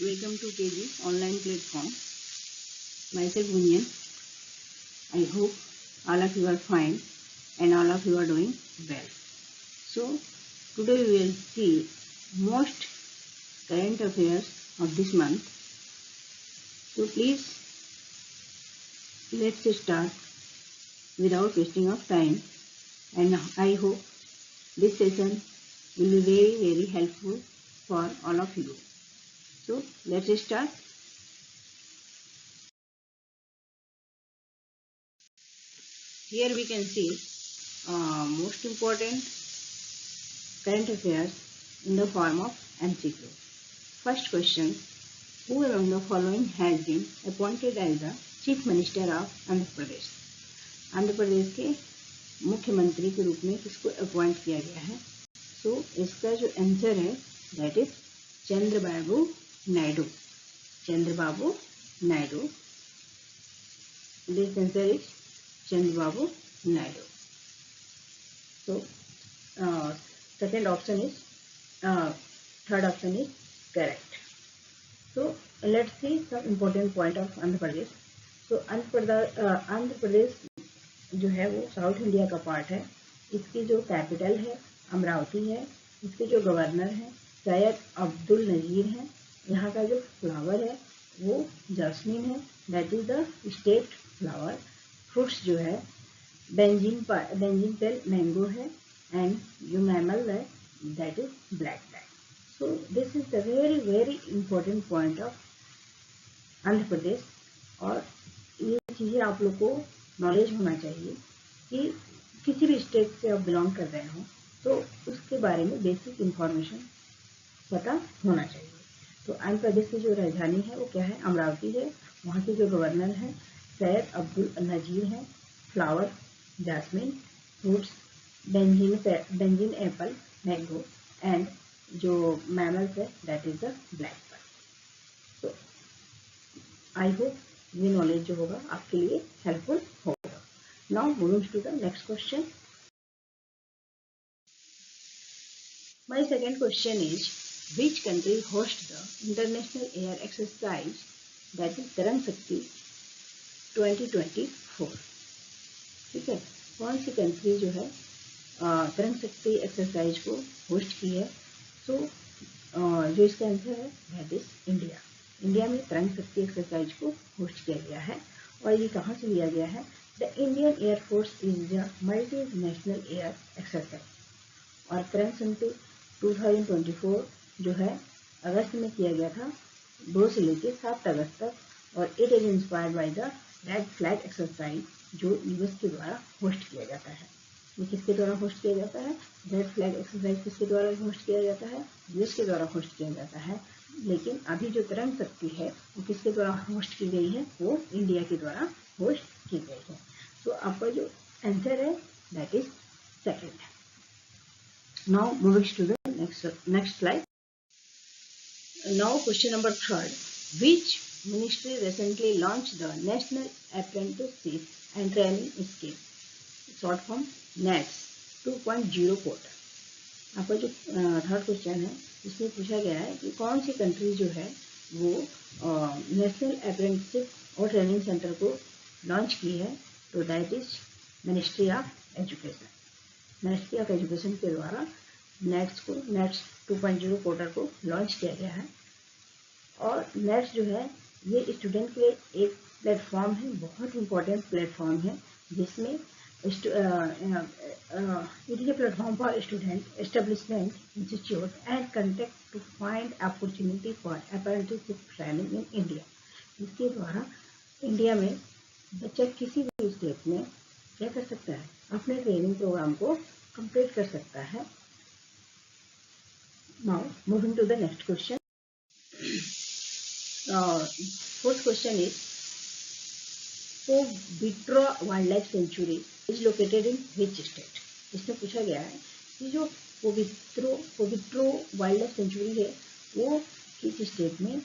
Welcome to KG online platform. Myself Bunyan. I hope all of you are fine and all of you are doing well. So today we will see most current affairs of this month. So please let's start without wasting of time, and I hope this session will be very helpful for all of you. So let's start. Here we can see most important current affairs in the form of MCQ. First question: who among the following has been appointed as the Chief Minister of Andhra Pradesh? Andhra Pradesh के मुख्यमंत्री के रूप में किसको appoint किया गया है? सो इसका जो आंसर है that is Chandrababu Naidu. Chandrababu Naidu. This answer is Chandrababu Naidu. So second option is third option is correct. So let's see some important point of Andhra Pradesh. So Andhra Pradesh जो है वो साउथ इंडिया का पार्ट है. इसकी जो कैपिटल है अमरावती है. इसके जो गवर्नर है सैयद अब्दुल नजीर हैं. यहाँ का जो फ्लावर है वो जैस्मिन है. That is the state flower. Fruits जो है बेंजिन पेल मैंगो है. एंड जो मैमल है that is black time. So this is the very important point of Andhra Pradesh. और ये चीज़ें आप लोग को नॉलेज होना चाहिए कि किसी भी स्टेट से आप बिलोंग कर रहे हो तो उसके बारे में बेसिक इंफॉर्मेशन पता होना चाहिए. तो आंध्र प्रदेश की जो राजधानी है वो क्या है? अमरावती है. वहाँ के जो गवर्नर हैं सैयद अब्दुल नजीर हैं. Flower jasmine. फ्रूट्स बेंजिन एप्पल मैंगो. एंड जो मैमल्स है that is the black pine. तो आई होप ये नॉलेज जो होगा आपके लिए हेल्पफुल होगा. Now moving to the next question. My second question is which country host the international air exercise that is तरंग शक्ति 2024? ठीक है. कौन सी कंट्री जो है तरंग शक्ति एक्सरसाइज को होस्ट की है? तो जो इसका आंसर है दैट इज इंडिया. इंडिया में तरंग शक्ति एक्सरसाइज को होस्ट किया गया है. और ये कहाँ से लिया गया है? The Indian air force is the multi national air exercise. और तरंग शक्ति 2024 जो है अगस्त में किया गया था 2 से लेकर 7 अगस्त तक. और it is inspired by the red flag exercise जो यूएस के द्वारा होस्ट किया जाता है. ये किसके द्वारा होस्ट किया जाता है? रेड फ्लैग एक्सरसाइज किसके द्वारा होस्ट किया जाता है? यूएस के द्वारा होस्ट किया जाता है. लेकिन अभी जो तरंग शक्ति है वो किसके द्वारा होस्ट की गई है? वो इंडिया के द्वारा होस्ट की गई है. तो आपका जो आंसर है that is second. Now moving to the next slide. Now question number 3. Which ministry recently launched the National Apprenticeship and Training Scheme, short form NATS 2.0 portal? आपका जो थर्ड क्वेश्चन है इसमें पूछा गया है कि कौन सी कंट्री जो है वो नेशनल अप्रेंटिसशिप और ट्रेनिंग सेंटर को लॉन्च की है? तो that is ministry of education. Ministry of education के द्वारा नेट्स 2.0 पोर्टल को लॉन्च किया गया है. और नेट्स जो है ये स्टूडेंट के लिए एक प्लेटफॉर्म है, बहुत इम्पोर्टेंट प्लेटफॉर्म है जिसमें it is a platform for student establishment institute and contact to find opportunity for apprenticeship training in India. इसके द्वारा इंडिया में बच्चा किसी भी स्टेट में क्या कर सकता है? अपने ट्रेनिंग प्रोग्राम को कंप्लीट कर सकता है. Now moving to the next question. Fourth question is Povitra Wildlife Sanctuary is located in which state? इसमें पूछा गया है कि जो पोवित्रो वाइल्ड लाइफ सेंचुरी है वो किस स्टेट में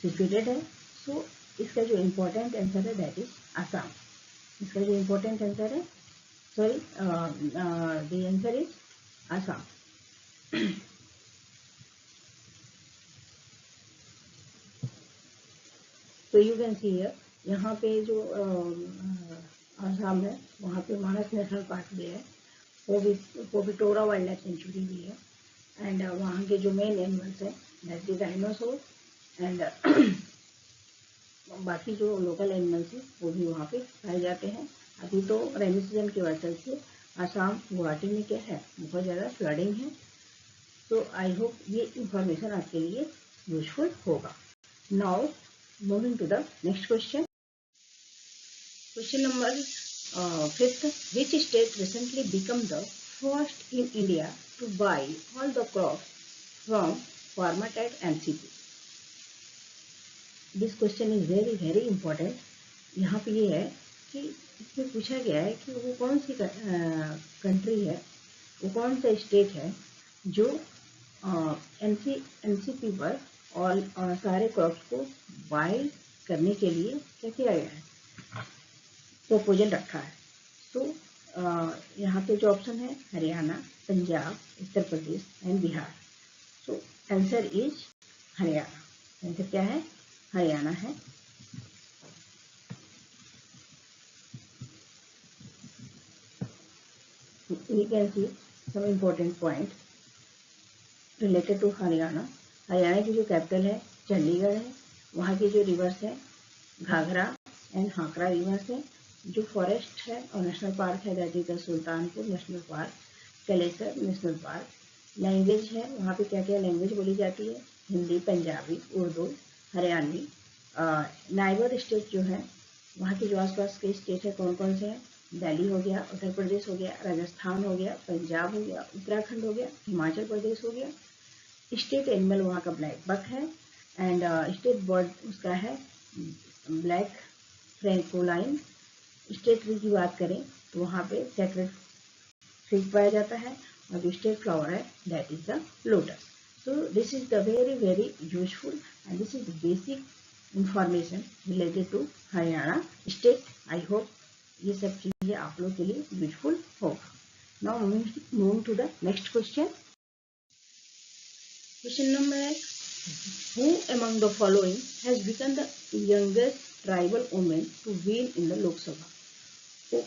सिचुएटेड है? सो इसका जो इम्पोर्टेंट आंसर है दैट इज आसाम. इसका जो इम्पोर्टेंट आंसर है द आंसर इज आसाम. तो यू कैन सी हियर, यहाँ पे जो आसाम है वहाँ पे मानस नेशनल पार्क भी है, पोबिटोरा वाइल्ड लाइफ सेंचुरी भी है, एंड वहाँ के जो मेन एनिमल्स हैं दैट इज डायनासोर, एंड बाकी जो लोकल एनिमल्स हैं वो भी वहाँ पे पाए जाते हैं। अभी तो रेनी सीजन की वजह से आसाम गुवाहाटी में क्या है, बहुत ज़्यादा फ्लडिंग है। तो आई होप ये इंफॉर्मेशन आपके लिए यूजफुल होगा। Now moving to the next question. Question number 5th, which state recently become the first in India to buy all the crops from farmer at NCP? This question is very very important. यहाँ पे ये है कि इसमें पूछा गया है कि वो कौन सी कंट्री है, वो कौन सा स्टेट है जो एनसीपी पर और सारे क्रॉप्स को बाई करने के लिए क्या किया गया है, प्रपोजल रखा है। तो यहाँ पे जो ऑप्शन है हरियाणा, पंजाब, उत्तर प्रदेश एंड बिहार। तो आंसर इज हरियाणा। आंसर क्या है, हरियाणा है। We can see some important point related to Haryana. Haryana की जो कैपिटल है चंडीगढ़ है, वहाँ की जो रिवर्स है घाघरा एंड हाकरा रिवर्स है, जो फॉरेस्ट है और नेशनल पार्क है that is the Sultanpur national park, Kalesar national park. Language है वहाँ पे क्या क्या लैंग्वेज बोली जाती है, हिंदी, पंजाबी, उर्दू, हरियाणवी। नाइबर स्टेट जो है वहाँ के जो आसपास के स्टेट है कौन कौन से हैं, दिल्ली हो गया, उत्तर प्रदेश हो गया, राजस्थान हो गया, पंजाब हो गया, उत्तराखंड हो गया, हिमाचल प्रदेश हो गया। स्टेट एनिमल वहाँ का ब्लैक बक है, एंड स्टेट बर्ड उसका है ब्लैक फ्रैंकोलाइन। स्टेट ट्री की बात करें तो वहाँ पे सेक्रेट फिग पाया जाता है, और जो स्टेट फ्लावर है that is the lotus. So this is the very very useful and this is the basic information related to Haryana state. I hope ये सब चीजें आप लोग के लिए यूजफुल होगा। Now moving to the next question. Question number है, who among the following has become the youngest tribal woman to win in the लोक सभा? तो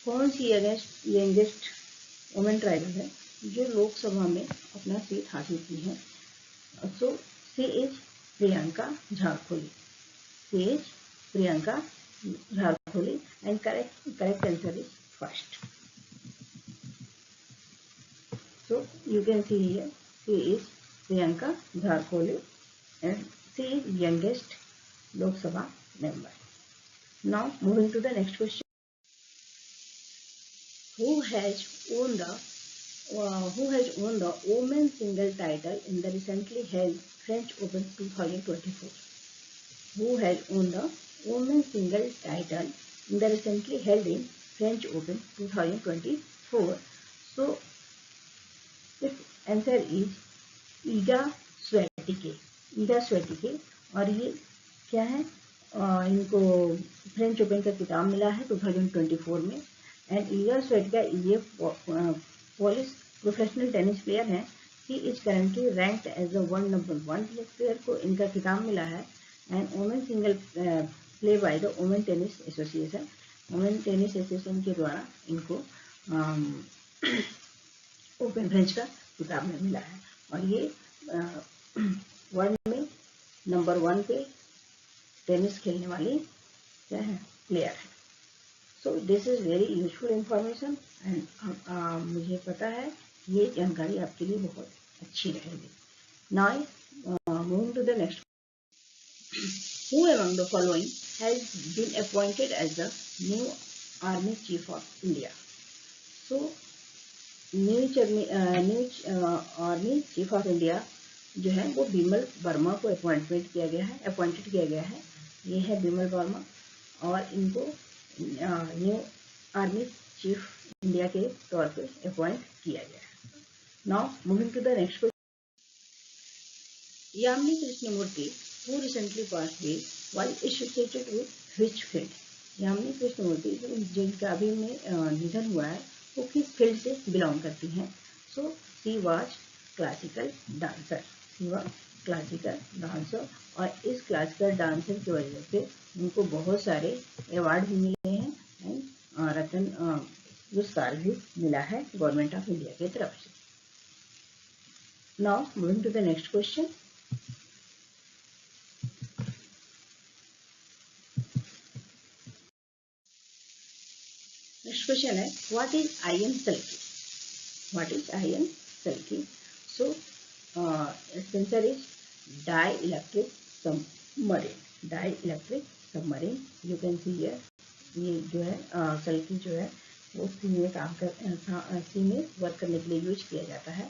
कौन सी यंगेस्ट वुमेन ट्राइबल है जो लोकसभा में अपना सीट हासिल की है? So she is Priyanka Jarkiholi. She is Priyanka Jarkiholi and correct answer is first. So you can see here she is Priyanka Jarkiholi and she is youngest Lok Sabha member. Now moving to the next question. Who has won the women's single title in the recently held French Open 2024? Who has won the women's single title in the recently held in French Open 2024? So, its answer is Iga Swiatek. Iga Swiatek, और ये क्या है, इनको French open का खिताब मिला है 2024 में। एंड ईगा स्वेटिका ये पोलिश प्रोफेशनल टेनिस प्लेयर हैं। He is currently ranked as the world number 1 tennis player को इनका खिताब मिला है। And women single play by the women tennis association, women tennis association के द्वारा इनको ओपन फ्रेंच का खिताब में मिला है, और ये वर्ल्ड में नंबर 1 पे टेनिस खेलने वाली क्या है, प्लेयर है। So this is very useful information and मुझे पता है ये जानकारी आपके लिए बहुत अच्छी रहेगी। Now moving to the next. Who among the following has been appointed as the new Army Chief of India? So army chief of India जो है वो बिमल वर्मा को अपॉइंटेड किया गया है। ये है बिमल वर्मा, और इनको न्यू आर्मी चीफ इंडिया के तौर पे अपॉइंट किया गया है। Now moving to the next question. Yamini Krishnamurthy who recently passed away while associated with which field? Yamini Krishnamurthy जिनका अभी में निधन हुआ है वो किस फील्ड से बिलोंग करती हैं? So she was classical dancer. She was classical dancer, और इस क्लासिकल डांसर की वजह से उनको बहुत सारे अवार्ड भी मिले हैं एंड रत्न पुरस्कार भी मिला है गवर्नमेंट ऑफ इंडिया की तरफ से। Now moving to the next question. Next question है what is IN Salki? What is IN Salki? So its answer is dielectric submarine. Dielectric submarine. You can see here. ये जो है सल्की जो है वो सी में काम कर सी में वर्क करने के लिए यूज किया जाता है,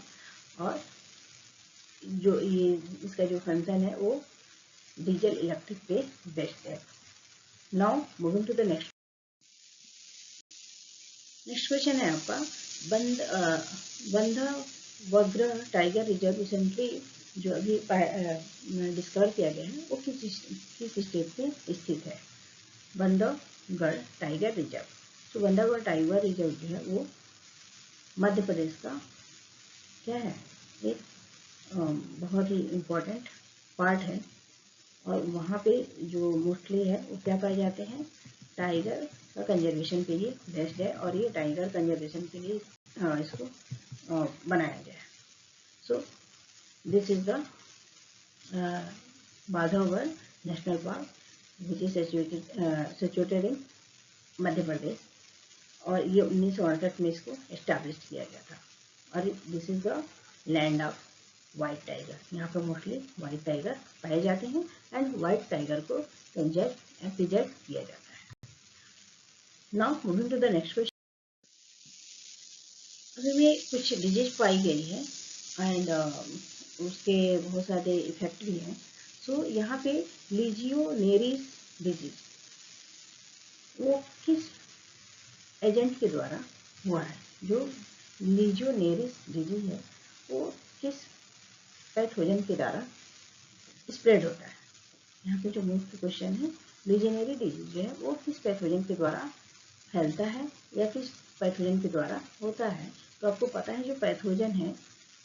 और जो ये इसका जो फंक्शन है वो डीजल इलेक्ट्रिक पे बेस्ड है। Now moving to the next. Next question है आपका बंधवग्र टाइगर रिजर्व रिसेंटली जो अभी डिस्कवर किया गया है वो किस स्टेट में स्थित है? Bandhavgarh tiger reserve. तो बंधवगढ़ टाइगर रिजर्व जो है वो मध्य प्रदेश का क्या है, एक बहुत ही इम्पोर्टेंट पार्ट है, और वहाँ पे जो मोस्टली है वो क्या पाए जाते हैं, टाइगर का कंजर्वेशन के लिए बेस्ड है, और ये टाइगर कंजर्वेशन के लिए इसको बनाया गया है। So this is the Bandhavgarh national park which is situated in Madhya Pradesh, और ये 1968 में इसको एस्टैब्लिश किया गया था, और this is the land of white tiger. यहाँ पर मोस्टली व्हाइट टाइगर पाए जाते हैं एंड व्हाइट टाइगर को कंजर्व एंड प्रिजर्व किया जाता है। Now moving to the next question. अभी में कुछ डिजीज पाई गई है एंड उसके बहुत सारे इफेक्ट भी हैं। सो यहाँ पे लीजियोनेरिस डिजीज वो किस एजेंट के द्वारा हुआ है? जो लीजियोनेरिस डिजीज है वो किस पैथोजन के द्वारा स्प्रेड होता है? यहाँ पे जो मुख्य क्वेश्चन है, लीजियोनेरी डिजीज जो है वो किस पैथोजन के द्वारा फैलता है या किस पैथोजन के द्वारा होता है? तो आपको पता है जो पैथोजन है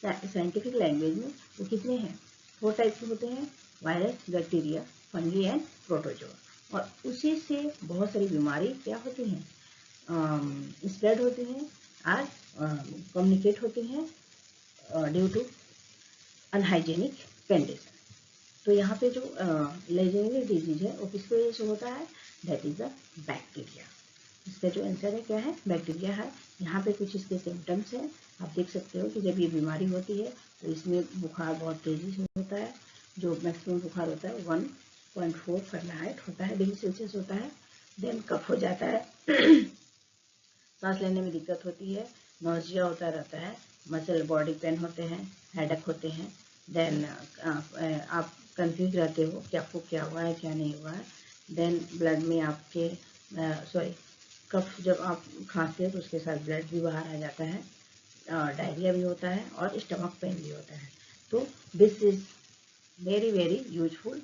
साइंटिफिक लैंग्वेज में वो कितने हैं, 4 टाइप के होते हैं, virus, bacteria, fungi and protozoa, और उसी से बहुत सारी बीमारी क्या होती हैं, स्प्रेड होती हैं और कम्युनिकेट होती हैं ड्यू टू अनहाइजेनिक कंडीशन। तो यहाँ पे जो लीजियोनेरी डिजीज है वो किसकी वजह से होता है? That is the bacteria. इसका जो आंसर है क्या है? बैक्टीरिया है। यहाँ पे कुछ इसके सिम्टम्स हैं, आप देख सकते हो कि जब ये बीमारी होती है तो इसमें बुखार बहुत तेजी से होता है, जो मैक्सिमम बुखार होता है 1.4 फ़ारेनहाइट होता है, डिग्री सेल्सियस होता है। देन कफ हो जाता है, सांस लेने में दिक्कत होती है, नौजिया होता रहता है, मसल बॉडी पेन होते हैं, हेडेक होते हैं। देन आप कंफ्यूज रहते हो कि आपको क्या हुआ है क्या नहीं हुआ है। देन ब्लड में आपके कफ जब आप खांसते हैं तो उसके साथ ब्लड भी बाहर आ जाता है, डायरिया भी होता है और स्टमक पेन भी होता है। तो this is very very useful,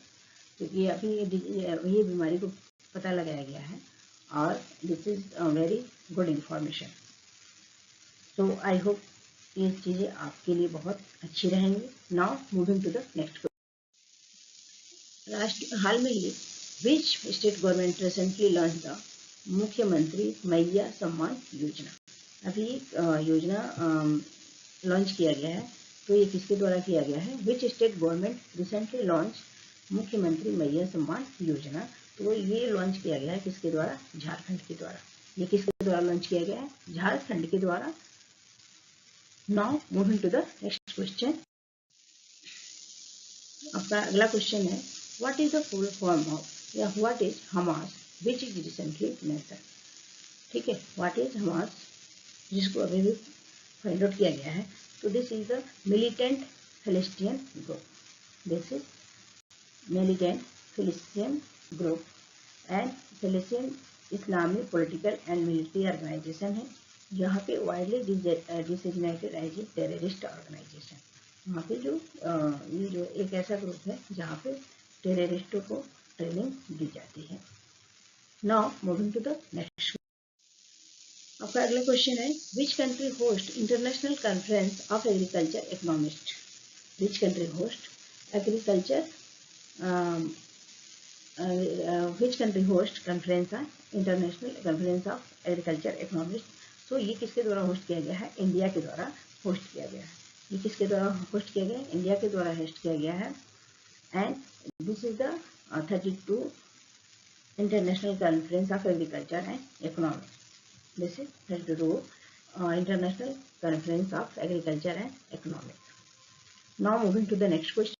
क्योंकि अभी ये बीमारी को पता लगाया गया है, और this is very good information. तो आई होप ये चीज़ें आपके लिए बहुत अच्छी रहेंगी। Now moving to the next. हाल में ही which state government recently launch the Mukhyamantri Maiyan Samman Yojana? अभी एक योजना लॉन्च किया गया है, तो ये किसके द्वारा किया गया है? विच स्टेट गवर्नमेंट रिसेंटली लॉन्च मुख्यमंत्री मैया सम्मान योजना। तो ये लॉन्च किया गया है किसके द्वारा? झारखंड के द्वारा। ये किसके द्वारा लॉन्च किया गया है? झारखंड के द्वारा। Now moving to the next question. आपका अगला क्वेश्चन है what is the full form of या what is Hamas which is recently mention. ठीक है, व्हाट इज हमास जिसको अभी भी फाइंड आउट किया गया है। तो दिस इज द मिलिटेंट फिलिस्तीन ग्रुप। दिस इज मिलिटेंट फिलिस्तीन ग्रुप एंड फिलिस्तीन Islamic political and military organization है, यहाँ पे widely designated as a terrorist organization. वहाँ पे जो ये जो एक ऐसा ग्रुप है जहाँ पे टेररिस्टों को ट्रेनिंग दी जाती है। Now moving to the next. आपका अगला क्वेश्चन है which country host international conference of agriculture economist. Which country host agriculture which country host conference है international conference of agriculture economist. So ये किसके द्वारा होस्ट किया गया है? इंडिया के द्वारा होस्ट किया गया है। ये किसके द्वारा होस्ट किया गया है? इंडिया के द्वारा होस्ट किया गया है। And this is the 32 international conference of agriculture and economics. This is 32 international conference of agriculture and economics. Now moving to the next question,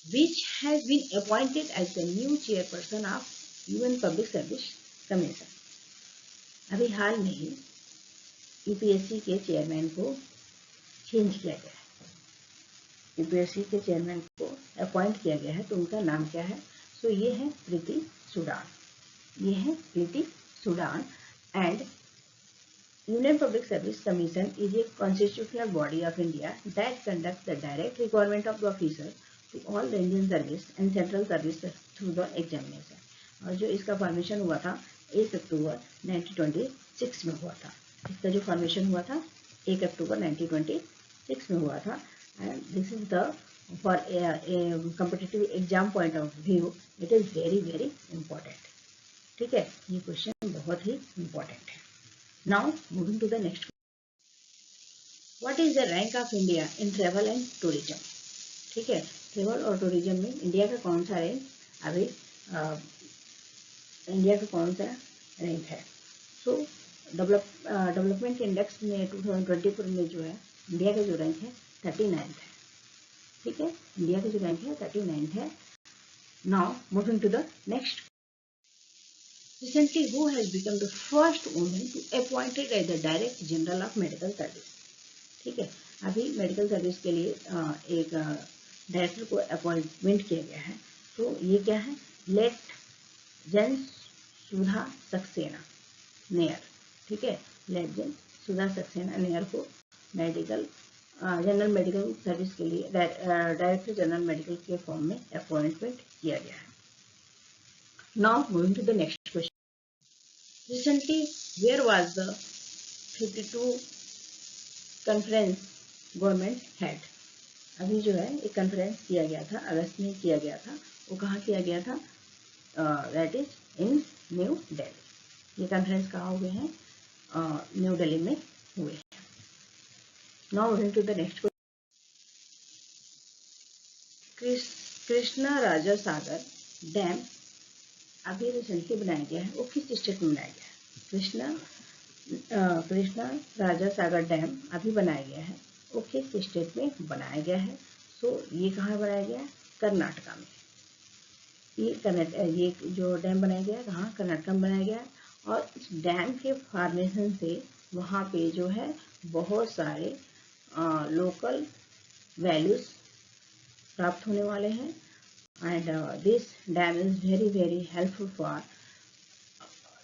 which has been appointed as the new chairperson of UN Public Service Commission। अभी हाल में ही UPSC के chairman को change किया गया है। UPSC के chairman को appoint किया गया है, तो उनका नाम क्या है? सो ये है प्रीति सूडान। ये है Preeti Sudan. And Union Public Service Commission is a constitutional body of India that conducts the direct requirement of the officer to all the Indian service and central service through the examination। और जो इसका फॉर्मेशन हुआ था 1 अक्टूबर 1926 में हुआ था। इसका जो फॉर्मेशन हुआ था 1 अक्टूबर 1926 में हुआ था। And this is the for competitive exam point of view it is very very important. ठीक है, ये क्वेश्चन बहुत ही इंपॉर्टेंट है। Now moving to the next, what is the rank of India in travel and tourism? ठीक है, travel और tourism में India का कौन सा रैंक अभी इंडिया का कौन सा रैंक है? सो डेवलपमेंट इंडेक्स में 2024 में जो है इंडिया का जो रैंक है 39 है। ठीक है, इंडिया का जो रैंक है 39 है। Now moving to the next, recently who has become the first woman to appointed as the Director General of Medical Service। ठीक है, अभी मेडिकल सर्विस के लिए एक डायरेक्टर को अपॉइंटमेंट किया गया है। तो ये क्या है? Lt Gen Sudha Saxena Nair. ठीक है, लेट जेन सुधा सक्सेना नेयर को मेडिकल जनरल मेडिकल सर्विस के लिए डायरेक्टर जनरल मेडिकल के फॉर्म में अपॉइंटमेंट किया गया है। Now moving to the next question, recently where was the 52 conference government had? अभी जो है एक कॉन्फ्रेंस किया गया था, अगस्त में किया गया था। वो कहाँ किया गया था? That is in new Delhi. ये कॉन्फ्रेंस कहाँ हुए हैं? न्यू दिल्ली में हुए हैं। Now moving to the next, Krishna Raja Sagar dam अभी रिसेंटली बनाया गया है। वो किस स्टेट में बनाया गया है? कृष्णा राजा सागर डैम अभी बनाया गया है। वो किस स्टेट में बनाया गया है? सो ये कहाँ बनाया गया है? कर्नाटका में। ये जो डैम बनाया गया है कहाँ? कर्नाटका में बनाया गया है। और इस डैम के फॉर्मेशन से वहाँ पे जो है बहुत सारे लोकल वैल्यूज प्राप्त होने वाले हैं। And this dam is very very helpful for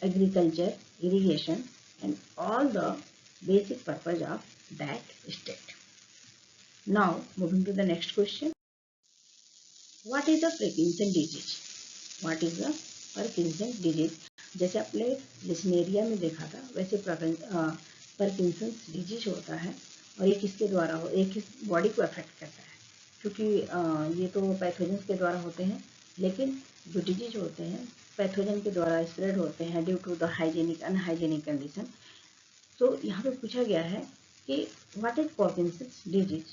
agriculture, irrigation and all the basic purpose of that state. Now moving to the next question, what is the Parkinson disease? What is the Parkinson disease? जैसे आपने लिस्नेरिया में देखा था वैसे Parkinson disease होता है। और ये किसके द्वारा हो? ये किस बॉडी को अफेक्ट करता है? क्योंकि ये तो पैथोजन के द्वारा होते हैं, लेकिन जो डिजीज होते हैं पैथोजन के द्वारा स्प्रेड होते हैं due to the hygienic unhygienic condition. तो यहाँ पे पूछा गया है कि what is Parkinson's disease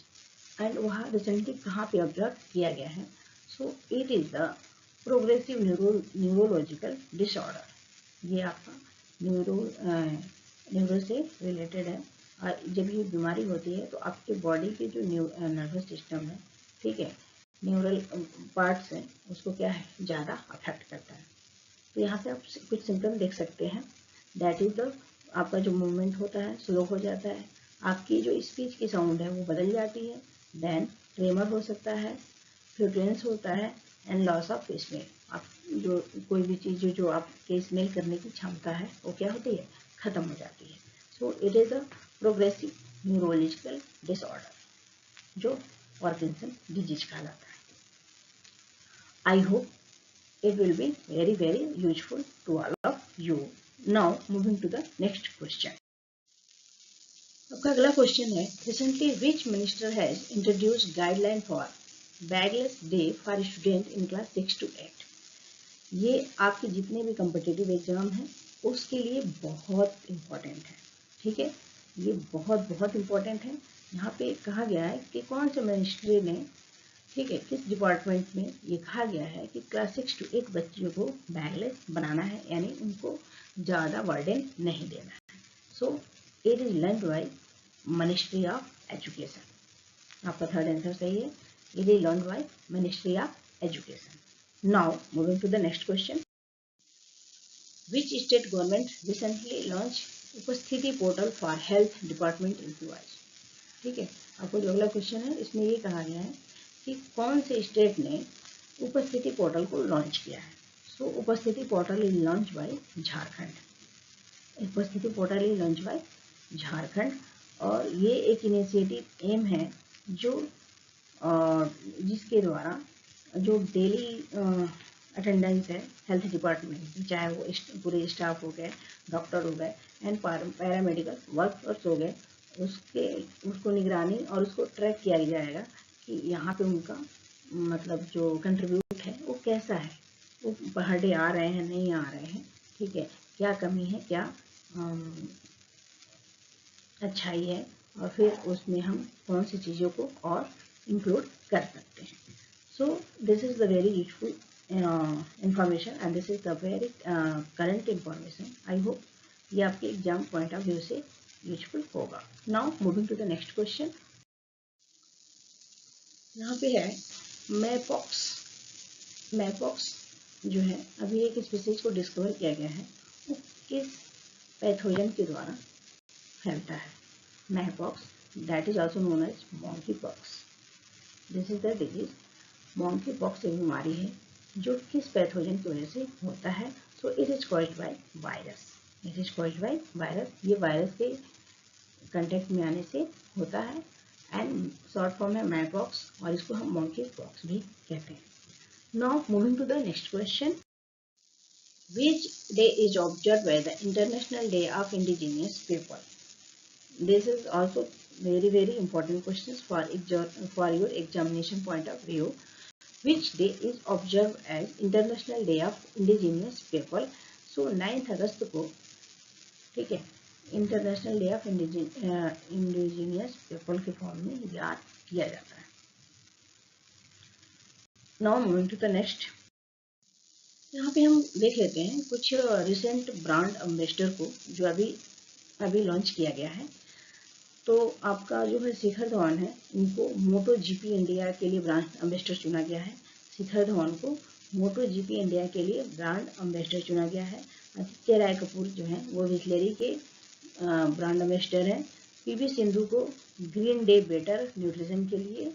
and वहाँ रिसेंटली कहाँ पे ऑब्जर्व किया गया है? So it is the progressive neurological disorder. ये आपका न्यूरो से रिलेटेड है। और जब ये बीमारी होती है तो आपके बॉडी के जो नर्वस सिस्टम है, ठीक है, न्यूरल पार्ट्स हैं, उसको क्या है ज़्यादा अफेक्ट करता है। तो यहाँ पे आप कुछ सिम्टम देख सकते हैं। दैट इज द आपका जो मूवमेंट होता है स्लो हो जाता है, आपकी जो स्पीच की साउंड है वो बदल जाती है, देन ट्रेमर हो सकता है, फ्लुटेंस होता है एंड लॉस ऑफ स्मेल। आप जो कोई भी चीज़ जो आपके स्मेल करने की क्षमता है वो क्या होती है? ख़त्म हो जाती है। So it is a progressive neurological disorder जो पार्किंसन डिजीज कहलाता है। I hope it will be very very useful to all of you. Now moving to the next question. आपका अगला क्वेश्चन है, recently which minister has introduced guideline for bagless day for student in class 6 to 8। ये आपके जितने भी competitive exam हैं उसके लिए बहुत इम्पोर्टेंट है। ठीक है, ये बहुत बहुत इम्पोर्टेंट है। यहाँ पे कहा गया है कि कौन से मिनिस्ट्री ने, ठीक है, किस डिपार्टमेंट में ये कहा गया है कि क्लास 6 to 8 बच्चों को बैगलेस बनाना है, यानी उनको ज़्यादा बर्डन नहीं देना है। So it is learned by ministry of education. आपका थर्ड आंसर सही है, it is learned by ministry of education. Now moving to the next question, which state government recently launch Upasthiti portal for health department employees. ठीक है, आपको जो अगला question है इसमें ये कहा गया है कि कौन से स्टेट ने उपस्थिति पोर्टल को लॉन्च किया है। So Upasthiti portal is launch by Jharkhand. Upasthiti portal is launch by Jharkhand, और ये एक इनिशिएटिव एम है जो जिसके द्वारा जो डेली अटेंडेंस है हेल्थ डिपार्टमेंट, चाहे वो पूरे स्टाफ हो गए, डॉक्टर हो गए एंड पैरामेडिकल वर्कर्स हो गए, उसको निगरानी और उसको ट्रैक किया जाएगा कि यहाँ पे उनका मतलब जो कंट्रीब्यूट है वो कैसा है, वो पर डे आ रहे हैं नहीं आ रहे हैं, ठीक है, क्या कमी है, क्या अच्छाई है, और फिर उसमें हम कौन सी चीज़ों को और इंक्लूड कर सकते हैं। So this is the very useful information and this is the very current information. I hope ये आपके एग्जाम पॉइंट ऑफ व्यू से यूजफुल होगा। Now moving to the next question, यहाँ पे है मैपॉक्स। मैपॉक्स जो है अभी एक स्पीसीज को डिस्कवर किया गया है, वो किस पैथोजन के द्वारा फैलता है। Mpox that is also known as monkeypox. This is the disease. Monkeypox एक बीमारी है जो किस पैथोजन की वजह से होता है। So it is caused by virus. It is caused by virus. ये वायरस के कंटेक्ट में आने से होता है एंड शॉर्ट फॉर्म है मैपॉक्स, और इसको हम मॉन्की पॉक्स भी कहते हैं। Now moving to the next question, which day is observed by the International Day of Indigenous People? This is also very important questions for your examination point of view. Which day is observed as International Day of Indigenous People? So 9th अगस्त को, ठीक है, international day of indigenous people के form में याद किया जाता है। Now moving to the next, यहाँ पे हम देख लेते हैं कुछ रिसेंट ब्रांड एम्बेसडर को जो अभी लॉन्च किया गया है। तो आपका जो है शिखर धवन है, इनको मोटो जीपी इंडिया के लिए ब्रांड एम्बेसडर चुना गया है। शिखर धवन को मोटो जीपी इंडिया के लिए ब्रांड एम्बेसडर चुना गया है। आदित्य राय कपूर जो है वो बिस्लेरी के ब्रांड एम्बेसडर है। पीवी सिंधु को ग्रीन डे बेटर न्यूट्रिशन के लिए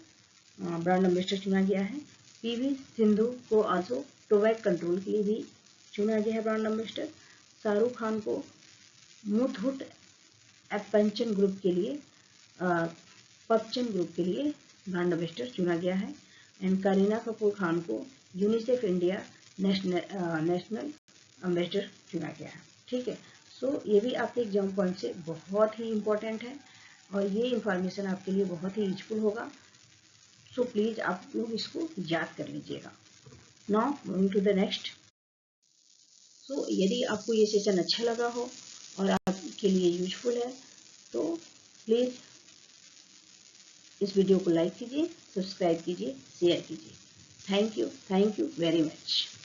ब्रांड एम्बेसडर चुना गया है। पीवी सिंधु को आल्सो टोबैक कंट्रोल के लिए भी चुना गया है ब्रांड एम्बेसडर। शाहरुख खान को मुथूट एपेंचन ग्रुप के लिए पपचन ग्रुप के लिए ब्रांड एम्बेसडर चुना गया है। एंड करीना कपूर खान को यूनिसेफ इंडिया नेशनल एम्बेसडर चुना गया है। ठीक है, सो ये भी आपके एग्जाम पॉइंट से बहुत ही इम्पोर्टेंट है और ये इंफॉर्मेशन आपके लिए बहुत ही यूजफुल होगा। सो प्लीज़ आप लोग इसको याद कर लीजिएगा। Now moving to the next. So यदि आपको ये सेशन अच्छा लगा हो और आपके लिए यूजफुल है तो प्लीज़ इस वीडियो को लाइक कीजिए, सब्सक्राइब कीजिए, शेयर कीजिए। Thank you very much.